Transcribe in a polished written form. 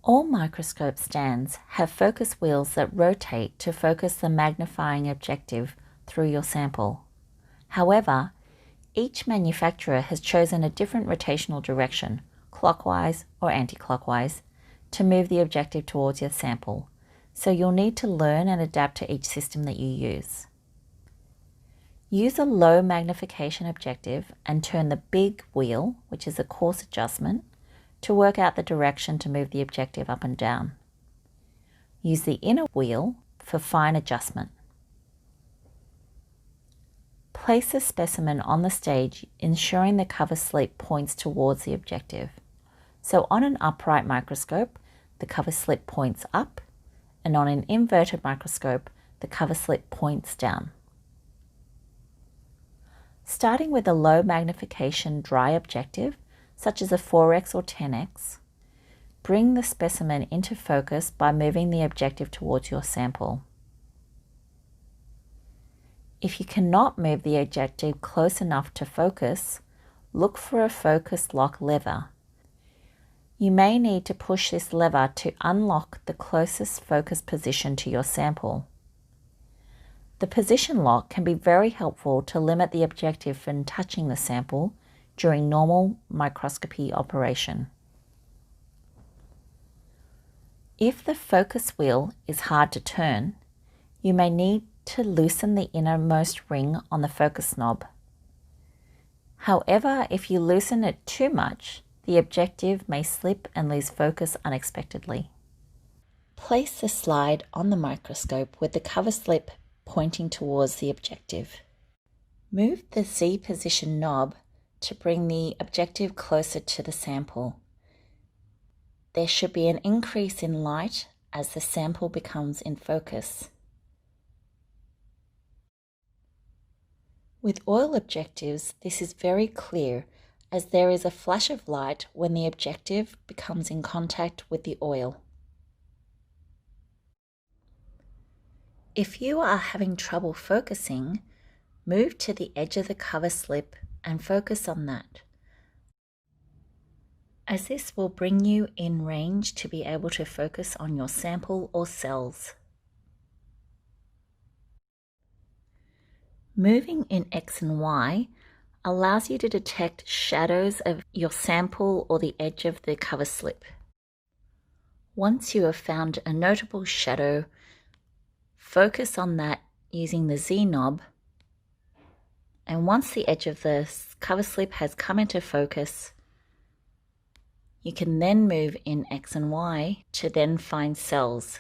All microscope stands have focus wheels that rotate to focus the magnifying objective through your sample. However, each manufacturer has chosen a different rotational direction, clockwise or anti-clockwise, to move the objective towards your sample, so you'll need to learn and adapt to each system that you use. Use a low magnification objective and turn the big wheel, which is a coarse adjustment, to work out the direction to move the objective up and down. Use the inner wheel for fine adjustment. Place the specimen on the stage, ensuring the cover slip points towards the objective. So on an upright microscope, the cover slip points up, and on an inverted microscope, the cover slip points down. Starting with a low magnification dry objective, such as a 4x or 10x, bring the specimen into focus by moving the objective towards your sample. If you cannot move the objective close enough to focus, look for a focus lock lever. You may need to push this lever to unlock the closest focus position to your sample. The position lock can be very helpful to limit the objective from touching the sample during normal microscopy operation. If the focus wheel is hard to turn, you may need to loosen the innermost ring on the focus knob. However, if you loosen it too much, the objective may slip and lose focus unexpectedly. Place the slide on the microscope with the cover slip pointing towards the objective. Move the Z position knob to bring the objective closer to the sample. There should be an increase in light as the sample becomes in focus. With oil objectives, this is very clear as there is a flash of light when the objective becomes in contact with the oil. If you are having trouble focusing, move to the edge of the cover slip and focus on that, as this will bring you in range to be able to focus on your sample or cells. Moving in X and Y allows you to detect shadows of your sample or the edge of the cover slip. Once you have found a notable shadow, focus on that using the Z knob, and once the edge of the cover slip has come into focus, you can then move in X and Y to then find cells.